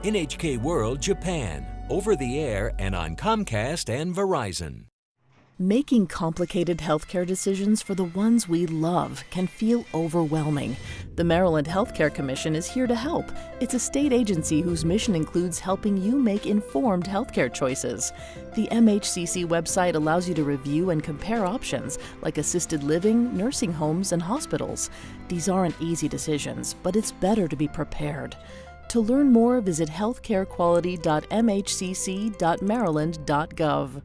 NHK World Japan, over the air and on Comcast and Verizon. Making complicated healthcare decisions for the ones we love can feel overwhelming. The Maryland Healthcare Commission is here to help. It's a state agency whose mission includes helping you make informed healthcare choices. The MHCC website allows you to review and compare options like assisted living, nursing homes, and hospitals. These aren't easy decisions, but it's better to be prepared. To learn more, visit healthcarequality.mhcc.maryland.gov.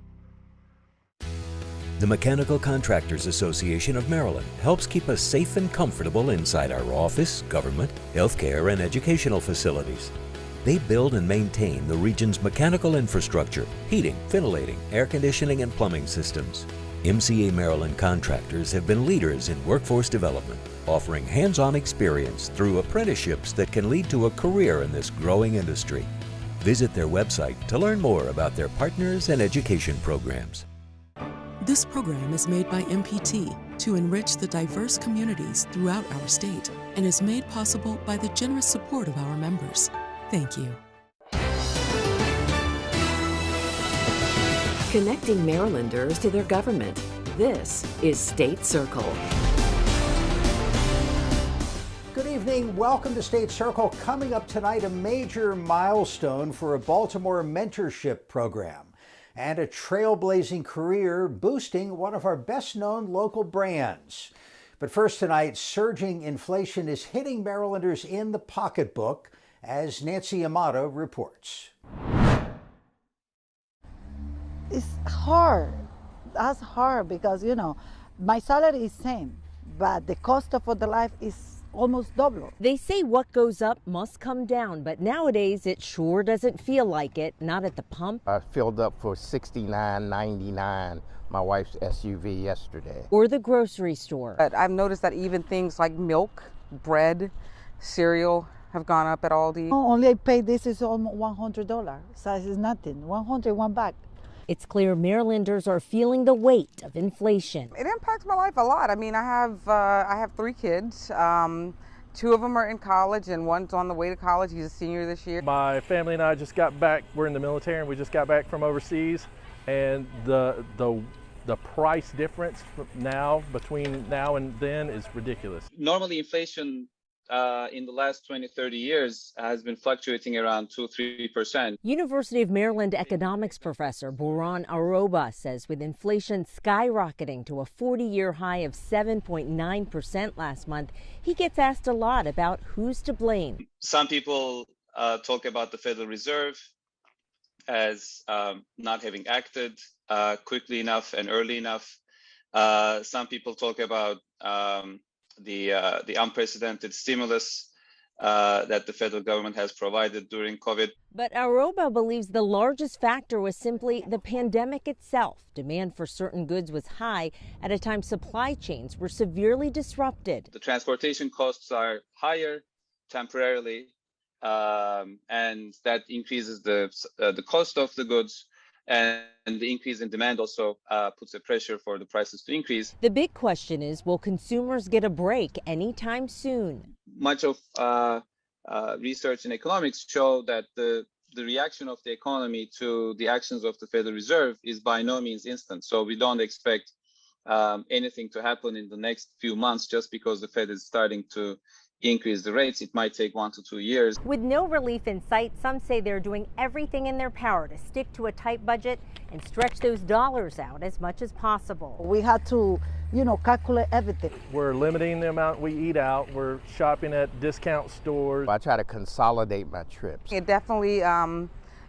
The Mechanical Contractors Association of Maryland helps keep us safe and comfortable inside our office, government, healthcare, and educational facilities. They build and maintain the region's mechanical infrastructure, heating, ventilating, air conditioning, and plumbing systems. MCA Maryland contractors have been leaders in workforce development, offering hands-on experience through apprenticeships that can lead to a career in this growing industry. Visit their website to learn more about their partners and education programs. This program is made by MPT to enrich the diverse communities throughout our state and is made possible by the generous support of our members. Thank you. Connecting Marylanders to their government. This is State Circle. Good evening. Welcome to State Circle. Coming up tonight, a major milestone for a Baltimore mentorship program and a trailblazing career boosting one of our best-known local brands. But first tonight, surging inflation is hitting Marylanders in the pocketbook, as Nancy Yamada reports. It's hard. That's hard because, my salary is same, but the cost of the life is almost double. They say what goes up must come down, but nowadays it sure doesn't feel like it, not at the pump. I filled up for $69.99 my wife's SUV yesterday. Or the grocery store. But I've noticed that even things like milk, bread, cereal have gone up at Aldi. Only I pay this is almost $100, so it's nothing. 101 back. It's clear Marylanders are feeling the weight of inflation. It impacts my life a lot. I mean, I have 3 kids. 2 of them are in college and one's on the way to college. He's a senior this year. My family and I just got back. We're in the military and we just got back from overseas. And the price difference between now and then is ridiculous. Normally inflation in the last 20-30 years has been fluctuating around 2-3%. University of Maryland economics professor Boran Aroba says with inflation skyrocketing to a 40-year high of 7.9% last month, he gets asked a lot about who's to blame. Some people talk about the Federal Reserve as not having acted quickly enough and early enough. Some people talk about the unprecedented stimulus that the federal government has provided during COVID. But Aroba believes the largest factor was simply the pandemic itself. Demand for certain goods was high at a time supply chains were severely disrupted. The transportation costs are higher temporarily, and that increases the cost of the goods. And the increase in demand also puts a pressure for the prices to increase. The big question is, will consumers get a break anytime soon? Much of research in economics show that the reaction of the economy to the actions of the Federal Reserve is by no means instant. So we don't expect anything to happen in the next few months just because the Fed is starting to increase the rates. It might take 1 to 2 years. With no relief in sight, some say they're doing everything in their power to stick to a tight budget and stretch those dollars out as much as possible. We had to, calculate everything. We're limiting the amount we eat out. We're shopping at discount stores. I try to consolidate my trips. It definitely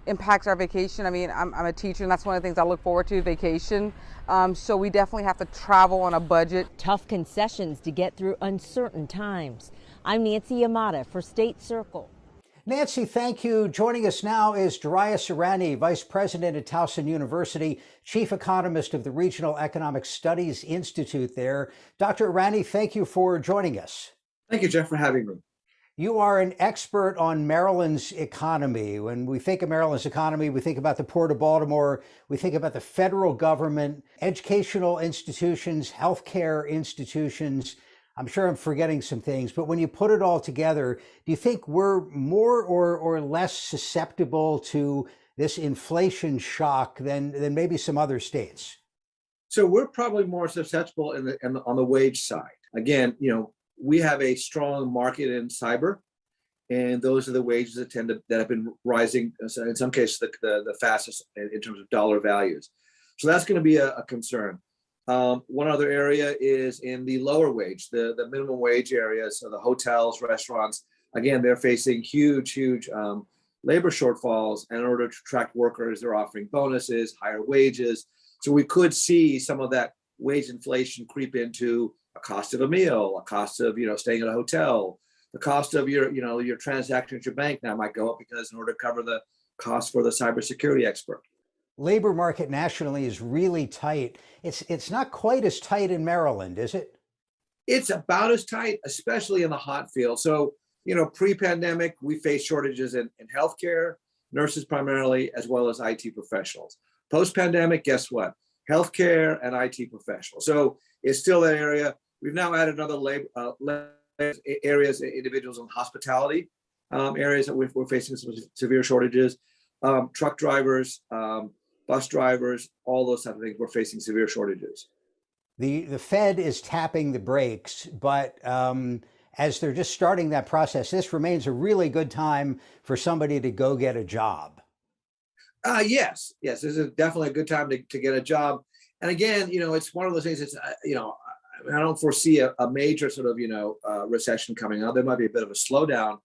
impacts our vacation. I mean, I'm a teacher and that's one of the things I look forward to, vacation. So we definitely have to travel on a budget. Tough concessions to get through uncertain times. I'm Nancy Yamada for State Circle. Nancy, thank you. Joining us now is Daria Serrani, Vice President at Towson University, Chief Economist of the Regional Economic Studies Institute there. Dr. Serrani, thank you for joining us. Thank you, Jeff, for having me. You are an expert on Maryland's economy. When we think of Maryland's economy, we think about the Port of Baltimore, we think about the federal government, educational institutions, healthcare institutions. I'm sure I'm forgetting some things, but when you put it all together, do you think we're more or less susceptible to this inflation shock than maybe some other states? So we're probably more susceptible on the wage side. Again, we have a strong market in cyber, and those are the wages that have been rising, in some cases the fastest in terms of dollar values. So that's going to be a concern. One other area is in the lower wage, the minimum wage areas, so the hotels, restaurants. Again, they're facing huge labor shortfalls, and in order to attract workers, they're offering bonuses, higher wages. So we could see some of that wage inflation creep into a cost of a meal, a cost of staying at a hotel, the cost of your transaction at your bank now might go up because in order to cover the cost for the cybersecurity expert. Labor market nationally is really tight. It's not quite as tight in Maryland, is it? It's about as tight, especially in the hot field. So, pre-pandemic, we faced shortages in healthcare, nurses primarily, as well as IT professionals. Post-pandemic, guess what? Healthcare and IT professionals. So it's still that area. We've now added another areas, individuals in hospitality, areas that we're facing some severe shortages. Truck drivers, bus drivers, all those types of things, we're facing severe shortages. The Fed is tapping the brakes, but as they're just starting that process, this remains a really good time for somebody to go get a job. Yes, this is definitely a good time to get a job. And again, it's one of those things that's, I don't foresee a major sort of, recession coming on. There might be a bit of a slowdown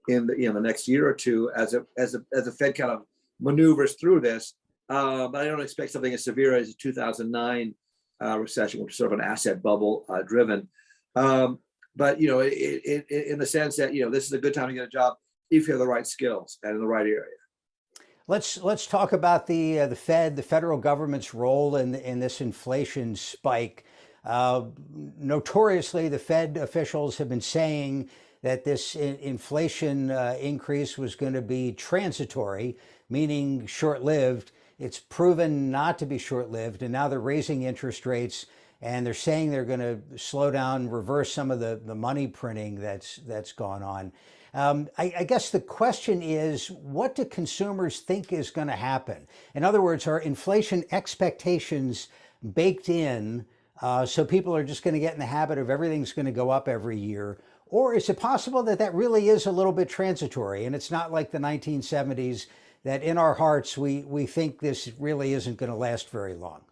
in the next year or two as the Fed kind of maneuvers through this. But I don't expect something as severe as the 2009 recession, which is sort of an asset bubble driven. But in the sense that this is a good time to get a job if you have the right skills and in the right area. Let's talk about the Fed, the federal government's role in this inflation spike. Notoriously, the Fed officials have been saying that this inflation increase was going to be transitory, meaning short-lived. It's proven not to be short-lived, and now they're raising interest rates, and they're saying they're going to slow down, reverse some of the money printing that's gone on. I guess the question is, what do consumers think is going to happen? In other words, are inflation expectations baked in so people are just going to get in the habit of everything's going to go up every year? Or is it possible that really is a little bit transitory and it's not like the 1970s, that in our hearts we think this really isn't going to last very long?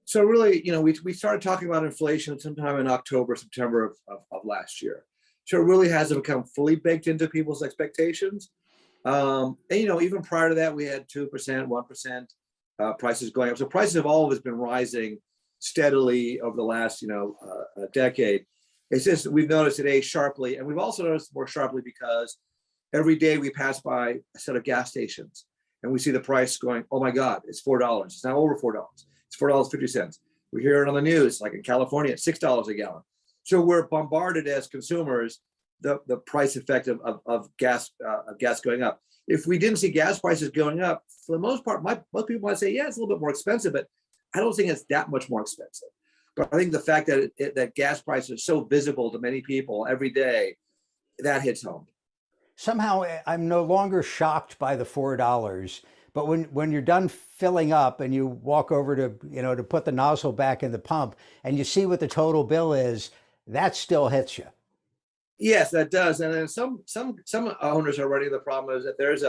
So really, we started talking about inflation sometime in October, September of last year. So it really hasn't become fully baked into people's expectations. And even prior to that, we had 2%, 1% prices going up. So prices have always been rising steadily over the last, a decade. It's just we've noticed today sharply, and we've also noticed more sharply because every day we pass by a set of gas stations and we see the price going, oh my God, it's $4. It's now over $4. It's $4.50. We hear it on the news, like in California, it's $6 a gallon. So we're bombarded as consumers, the price effect of gas going up. If we didn't see gas prices going up, for the most part, most people might say, yeah, it's a little bit more expensive, but I don't think it's that much more expensive. But I think the fact that that gas prices are so visible to many people every day, that hits home. Somehow I'm no longer shocked by the $4, but when you're done filling up and you walk over to put the nozzle back in the pump and you see what the total bill is, that still hits you. Yes, that does. And then some owners are running the problem is that there's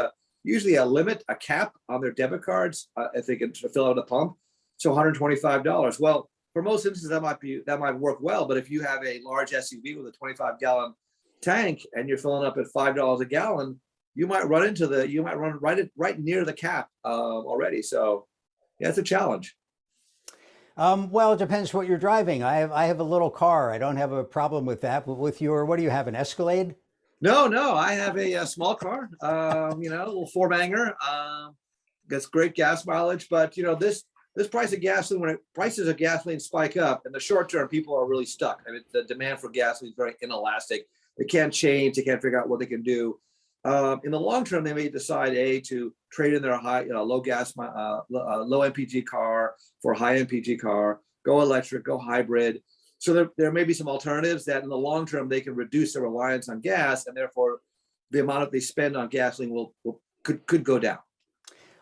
usually a limit, a cap on their debit cards if they can fill out a pump. So $125. Well, for most instances that might work well, but if you have a large SUV with a 25-gallon tank and you're filling up at $5 a gallon, you might run right near the cap already. So yeah, it's a challenge. Well, it depends what you're driving. I have a little car. I don't have a problem with that. But with what do you have, an Escalade? No, I have a small car, a little four-banger. Gets great gas mileage, but this price of gasoline, when prices of gasoline spike up, in the short term, people are really stuck. I mean, the demand for gasoline is very inelastic. They can't change. They can't figure out what they can do. In the long term, they may decide to trade in their low MPG car for a high MPG car, go electric, go hybrid. So there may be some alternatives that in the long term, they can reduce their reliance on gas, and therefore the amount that they spend on gasoline could go down.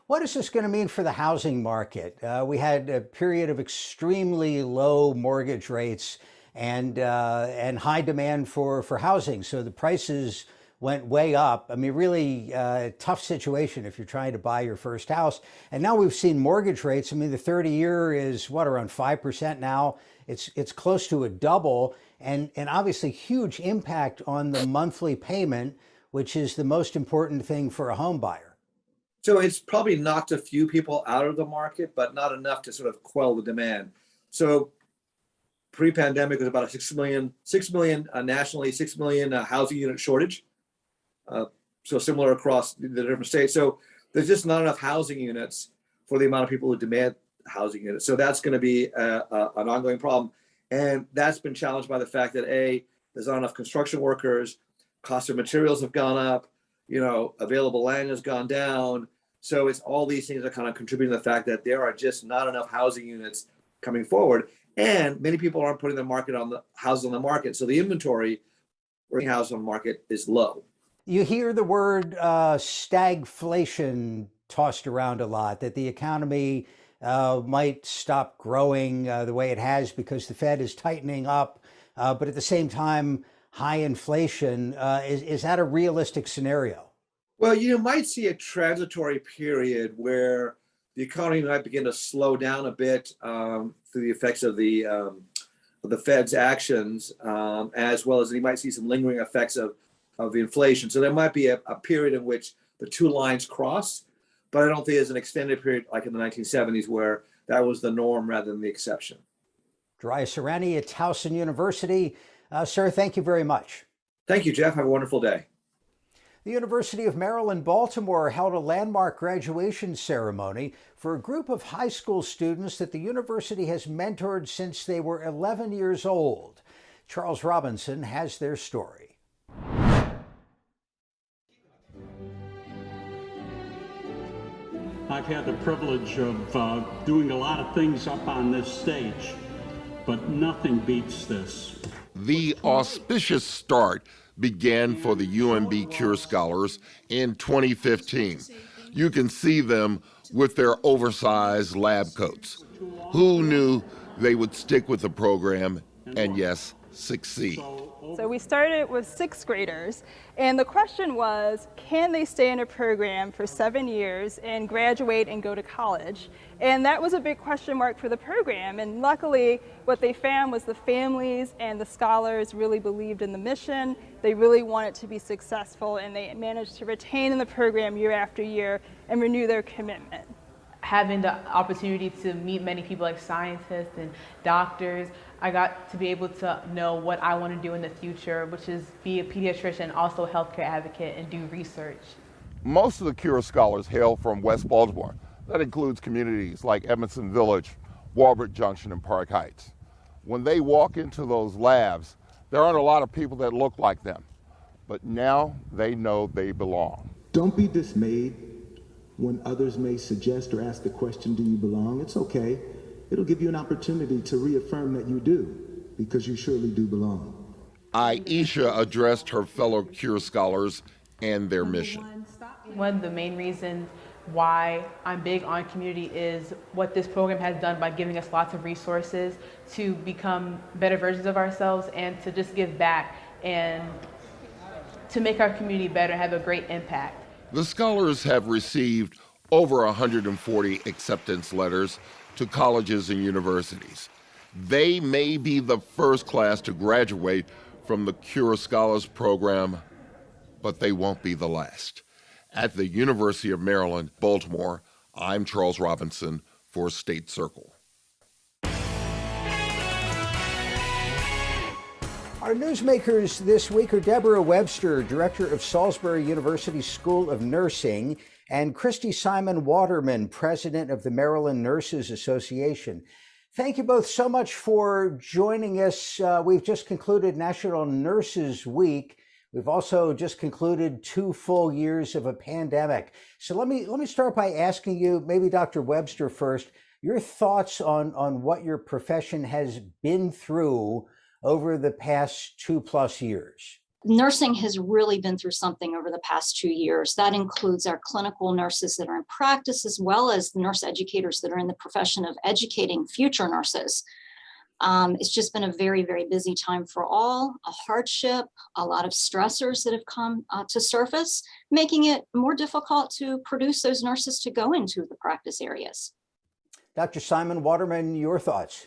What is this going to mean for the housing market? We had a period of extremely low mortgage rates and high demand for housing. So the prices went way up. I mean, really tough situation if you're trying to buy your first house. And now we've seen mortgage rates. I mean, the 30-year is around 5% now. It's close to a double, and obviously huge impact on the monthly payment, which is the most important thing for a home buyer. So it's probably knocked a few people out of the market, but not enough to sort of quell the demand. So pre-pandemic was about a 6 million nationally, 6 million housing unit shortage. So similar across the different states. So there's just not enough housing units for the amount of people who demand housing units. So that's going to be an ongoing problem. And that's been challenged by the fact that there's not enough construction workers, cost of materials have gone up, available land has gone down. So it's all these things that kind of contributing to the fact that there are just not enough housing units coming forward. And many people aren't putting the houses on the market. So the inventory for house on the market is low. You hear the word stagflation tossed around a lot, that the economy might stop growing the way it has because the Fed is tightening up. But at the same time, high inflation. Is that a realistic scenario? Well, you might see a transitory period where the economy might begin to slow down a bit through the effects of the Fed's actions, as well as you might see some lingering effects of the inflation. So there might be a period in which the two lines cross, but I don't think there's an extended period like in the 1970s where that was the norm rather than the exception. Daria Serrani at Towson University. Sir, thank you very much. Thank you, Jeff. Have a wonderful day. The University of Maryland, Baltimore held a landmark graduation ceremony for a group of high school students that the university has mentored since they were 11 years old. Charles Robinson has their story. I've had the privilege of doing a lot of things up on this stage, but nothing beats this. The auspicious start began for the UMB Cure Scholars in 2015. You can see them with their oversized lab coats. Who knew they would stick with the program and, yes, succeed? So we started with 6th graders, and the question was, can they stay in a program for 7 years and graduate and go to college? And that was a big question mark for the program, and luckily what they found was the families and the scholars really believed in the mission. They really wanted to be successful, and they managed to retain in the program year after year and renew their commitment. Having the opportunity to meet many people like scientists and doctors, I got to be able to know what I want to do in the future, which is be a pediatrician, also a healthcare advocate, and do research. Most of the Cure Scholars hail from West Baltimore. That includes communities like Edmondson Village, Walbert Junction, and Park Heights. When they walk into those labs, there aren't a lot of people that look like them, but now they know they belong. Don't be dismayed when others may suggest or ask the question, do you belong? It's okay. It'll give you an opportunity to reaffirm that you do, because you surely do belong. Aisha addressed her fellow Cure Scholars and their mission. One of the main reasons why I'm big on community is what this program has done by giving us lots of resources to become better versions of ourselves and to just give back and to make our community better, have a great impact. The scholars have received over 140 acceptance letters to colleges and universities. They may be the first class to graduate from the Cure Scholars program, but they won't be the last. At the University of Maryland, Baltimore, I'm Charles Robinson for State Circle. Our newsmakers this week are Deborah Webster, director of Salisbury University School of Nursing, and Christy Simon Waterman, president of the Maryland Nurses Association. Thank you both so much for joining us. We've just concluded National Nurses Week. We've also just concluded 2 full years of a pandemic. So let me start by asking you, maybe Dr. Webster first, Your thoughts on what your profession has been through over the past 2+ years? Nursing has really been through something over the past 2 years. That includes our clinical nurses that are in practice, as well as the nurse educators that are in the profession of educating future nurses. It's just been a very, very busy time for all, a hardship, a lot of stressors that have come to surface, making it more difficult to produce those nurses to go into the practice areas. Dr. Simon Waterman, your thoughts?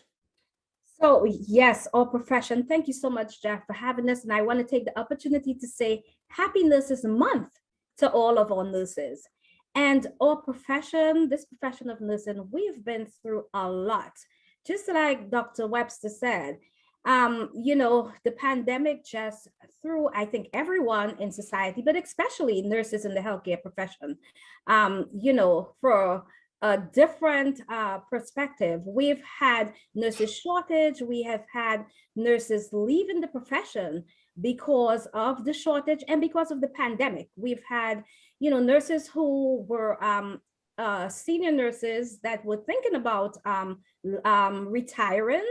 So yes, our profession, thank you so much, Jeff, for having us. And I want to take the opportunity to say Happy Nurses Month to all of our nurses. And our profession, this profession of nursing, we've been through a lot. Just like Dr. Webster said, the pandemic just threw, I think, everyone in society, but especially nurses in the healthcare profession, for a different perspective. We've had nurses shortage. We have had nurses leaving the profession because of the shortage and because of the pandemic. We've had, nurses who were senior nurses that were thinking about retiring,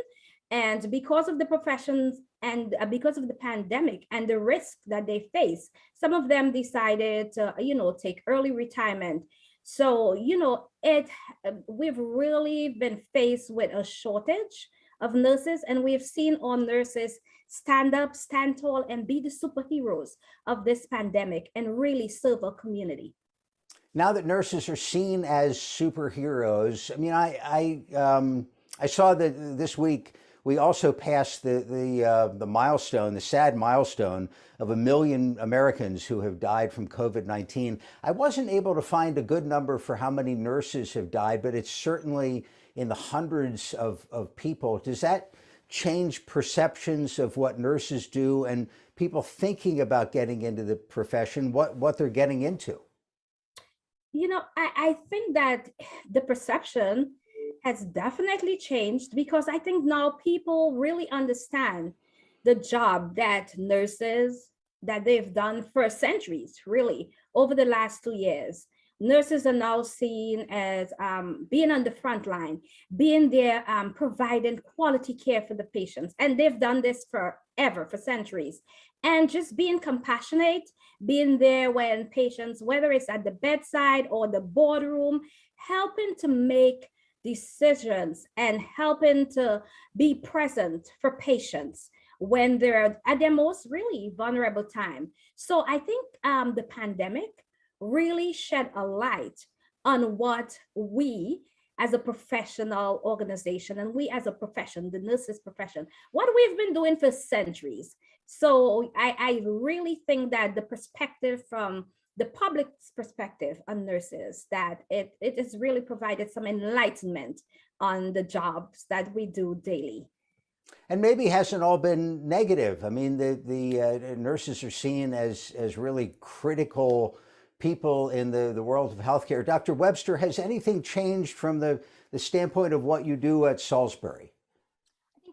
and because of the professions and because of the pandemic and the risk that they face, some of them decided to, take early retirement. So, we've really been faced with a shortage of nurses, and we've seen our nurses stand up, stand tall, and be the superheroes of this pandemic and really serve our community. Now that nurses are seen as superheroes, I mean, I saw that this week we also passed the milestone, the sad milestone of 1 million Americans who have died from COVID-19. I wasn't able to find a good number for how many nurses have died, but it's certainly in the hundreds of people. Does that change perceptions of what nurses do and people thinking about getting into the profession, what they're getting into? I think that the perception has definitely changed, because I think now people really understand the job that nurses, that they've done for centuries, really, over the last 2 years. Nurses are now seen as being on the front line, being there, providing quality care for the patients. And they've done this forever, for centuries. And just being compassionate, being there when patients, whether it's at the bedside or the boardroom, helping to make decisions and helping to be present for patients when they're at their most really vulnerable time. So I think the pandemic really shed a light on what we as a professional organization and we as a profession, the nurses profession, what we've been doing for centuries. So I really think that the perspective from the public's perspective on nurses, that it has really provided some enlightenment on the jobs that we do daily. And maybe hasn't all been negative. I mean, the nurses are seen as really critical people in the world of healthcare. Dr. Webster, has anything changed from the standpoint of what you do at Salisbury?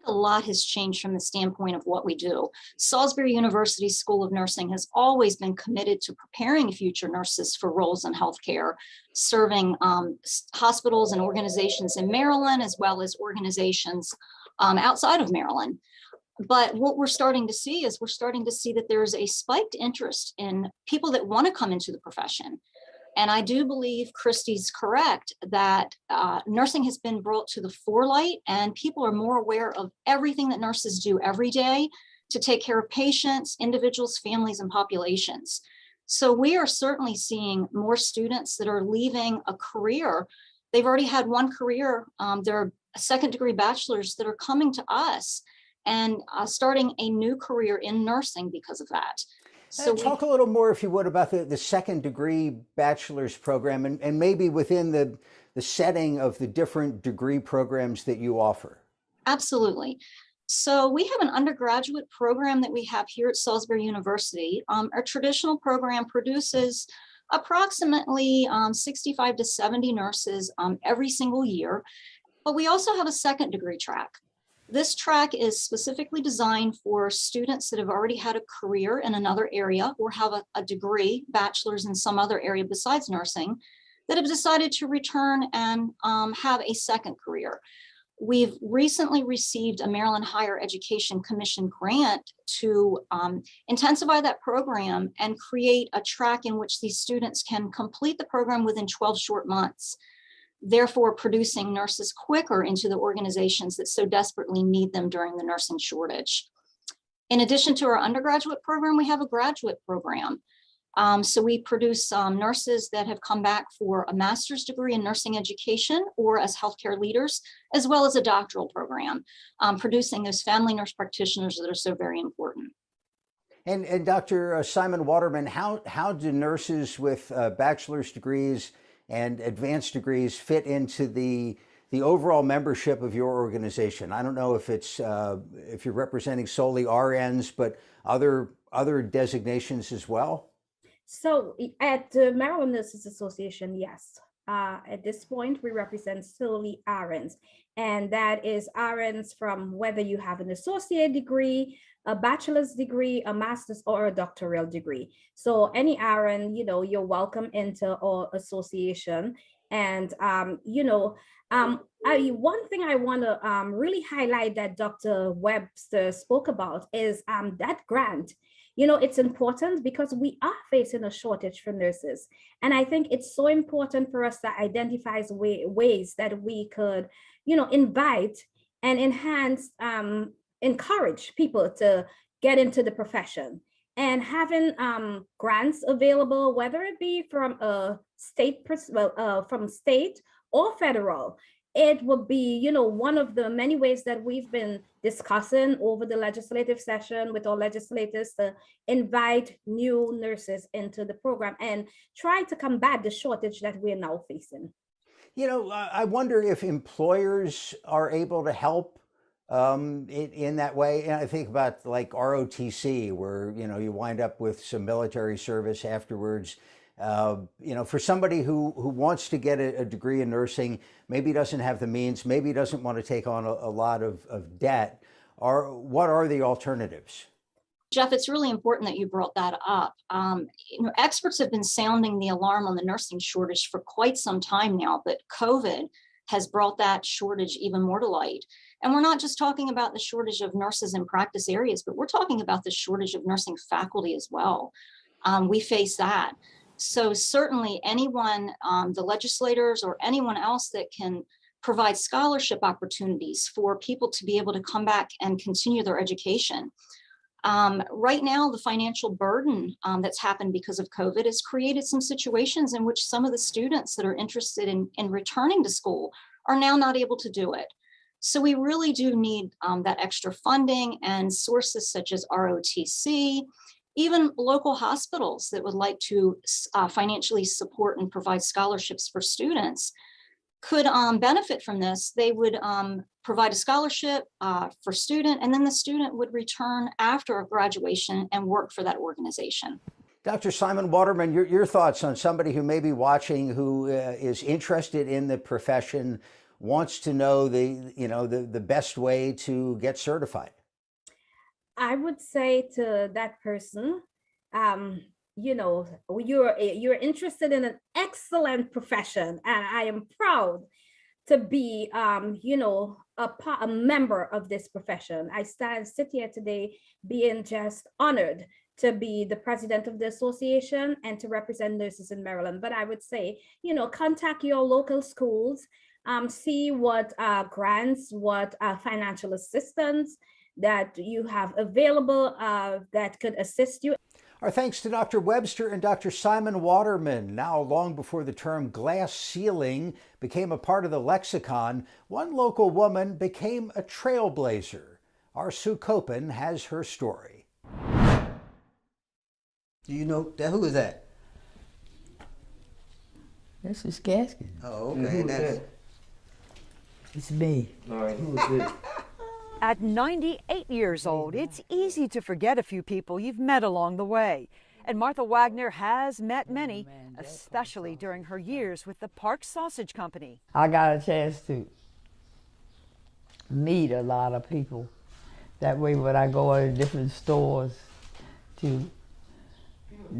A lot has changed from the standpoint of what we do. Salisbury University School of Nursing has always been committed to preparing future nurses for roles in healthcare, serving hospitals and organizations in Maryland, as well as organizations outside of Maryland. But what we're starting to see is that there's a spiked interest in people that want to come into the profession. And I do believe Christy's correct that nursing has been brought to the forelight, and people are more aware of everything that nurses do every day to take care of patients, individuals, families, and populations. So we are certainly seeing more students that are leaving a career. They've already had one career. There are second-degree bachelors that are coming to us and starting a new career in nursing because of that. So talk a little more, if you would, about the second-degree bachelor's program and maybe within the setting of the different degree programs that you offer. Absolutely. So we have an undergraduate program that we have here at Salisbury University. Our traditional program produces approximately 65 to 70 nurses every single year, but we also have a second degree track. This track is specifically designed for students that have already had a career in another area or have a degree, bachelor's in some other area besides nursing, that have decided to return and have a second career. We've recently received a Maryland Higher Education Commission grant to intensify that program and create a track in which these students can complete the program within 12 short months, therefore producing nurses quicker into the organizations that so desperately need them during the nursing shortage. In addition to our undergraduate program, we have a graduate program. So we produce nurses that have come back for a master's degree in nursing education or as healthcare leaders, as well as a doctoral program, producing those family nurse practitioners that are so very important. And Dr. Simon Waterman, how do nurses with bachelor's degrees and advanced degrees fit into the overall membership of your organization? I don't know if it's if you're representing solely RNs, but other designations as well. So at the Maryland Nurses Association, yes. At this point, we represent solely RNs, and that is RNs from whether you have an associate degree, a bachelor's degree, a master's, or a doctoral degree. So any RN, you're welcome into our association. And, one thing I want to really highlight that Dr. Webster spoke about is that grant. It's important because we are facing a shortage for nurses. And I think it's so important for us to identify ways that we could, invite and enhance, encourage people to get into the profession. And having grants available, whether it be from a state, from state or federal, it would be, one of the many ways that we've been discussing over the legislative session with our legislators to invite new nurses into the program and try to combat the shortage that we're now facing. I wonder if employers are able to help in that way. And I think about like ROTC, where, you wind up with some military service afterwards. For somebody who wants to get a degree in nursing, maybe doesn't have the means, maybe doesn't want to take on a lot of debt, what are the alternatives? Jeff, it's really important that you brought that up. Experts have been sounding the alarm on the nursing shortage for quite some time now, but COVID has brought that shortage even more to light. And we're not just talking about the shortage of nurses in practice areas, but we're talking about the shortage of nursing faculty as well. We face that. So certainly anyone, the legislators or anyone else that can provide scholarship opportunities for people to be able to come back and continue their education. Right now, the financial burden that's happened because of COVID has created some situations in which some of the students that are interested in returning to school are now not able to do it. So we really do need that extra funding, and sources such as ROTC, even local hospitals that would like to financially support and provide scholarships for students could benefit from this. They would provide a scholarship for student, and then the student would return after graduation and work for that organization. Dr. Simon Waterman, your thoughts on somebody who may be watching, who is interested in the profession, wants to know the best way to get certified? I would say to that person, you're interested in an excellent profession, and I am proud to be, a member of this profession. I sit here today being just honored to be the president of the association and to represent nurses in Maryland. But I would say, contact your local schools, see what grants, what financial assistance that you have available that could assist you. Our thanks to Dr. Webster and Dr. Simon Waterman. Now, long before the term glass ceiling became a part of the lexicon, one local woman became a trailblazer. Our Sue Copen has her story. Do you know that? Who is that? That's his casket. Oh, okay. It's me. All right, who is this? At 98 years old, it's easy to forget a few people you've met along the way. And Martha Wagner has met many, especially during her years with the Park Sausage Company. I got a chance to meet a lot of people. That way when I go into different stores to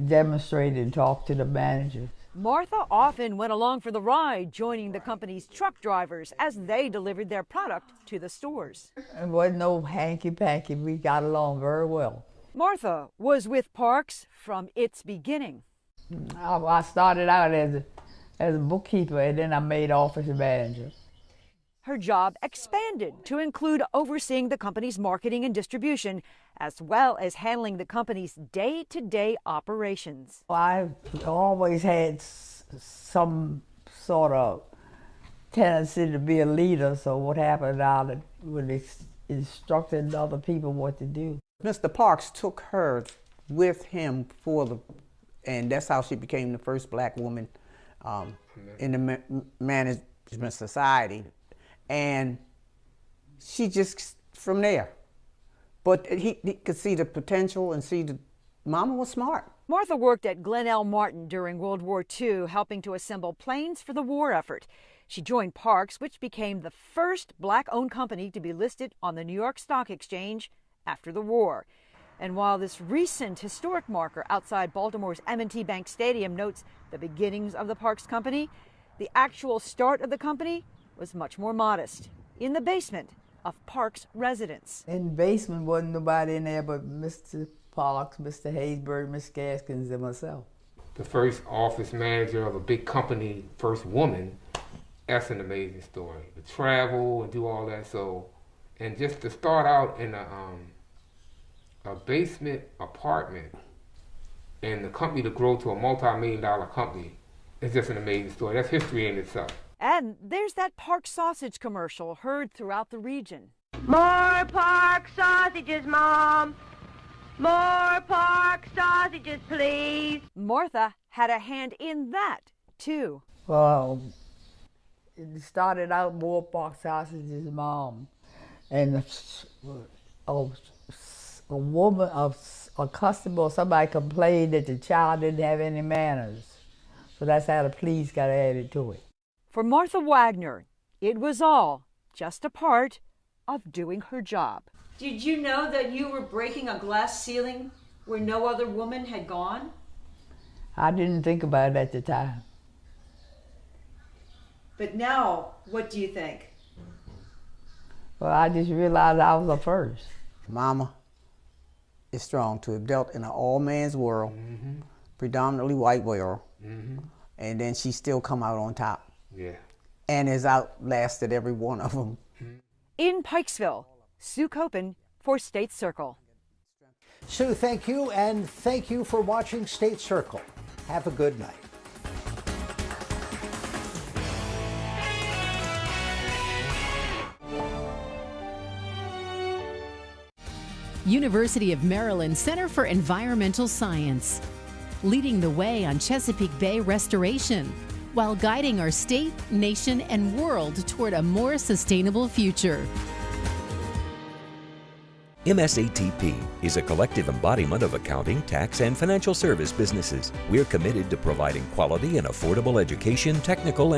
demonstrate and talk to the managers, Martha often went along for the ride, joining the company's truck drivers as they delivered their product to the stores. It wasn't no hanky-panky. We got along very well. Martha was with Parks from its beginning. I started out as a bookkeeper, and then I made office manager. Her job expanded to include overseeing the company's marketing and distribution, as well as handling the company's day-to-day operations. I always had some sort of tendency to be a leader, so what happened now that when instructing other people what to do. Mr. Parks took her with him and that's how she became the first black woman in the management society. And she just, from there. But he could see the potential and see Mama was smart. Martha worked at Glen L. Martin during World War II, helping to assemble planes for the war effort. She joined Parks, which became the first black-owned company to be listed on the New York Stock Exchange after the war. And while this recent historic marker outside Baltimore's M&T Bank Stadium notes the beginnings of the Parks Company, the actual start of the company was much more modest, in the basement of Parks' residence. In the basement wasn't nobody in there but Mr. Parks, Mr. Haysbert, Miss Gaskins, and myself. The first office manager of a big company, first woman, that's an amazing story. To travel and do all that, and just to start out in a basement apartment and the company to grow to a multi-million-dollar company, it's just an amazing story. That's history in itself. And there's that Park sausage commercial heard throughout the region. More Park sausages, Mom. More Park sausages, please. Martha had a hand in that, too. Well, it started out more Park sausages, Mom. And a customer or somebody complained that the child didn't have any manners. So that's how the police got added to it. For Martha Wagner, it was all just a part of doing her job. Did you know that you were breaking a glass ceiling where no other woman had gone? I didn't think about it at the time. But now, what do you think? Well, I just realized I was the first. Mama is strong to have dealt in an all-man's world, predominantly white world, and then she still come out on top. Yeah. And has outlasted every one of them. In Pikesville, Sue Copen for State Circle. Sue, thank you, and thank you for watching State Circle. Have a good night. University of Maryland Center for Environmental Science, leading the way on Chesapeake Bay restoration, while guiding our state, nation, and world toward a more sustainable future. MSATP is a collective embodiment of accounting, tax, and financial service businesses. We're committed to providing quality and affordable education, technical and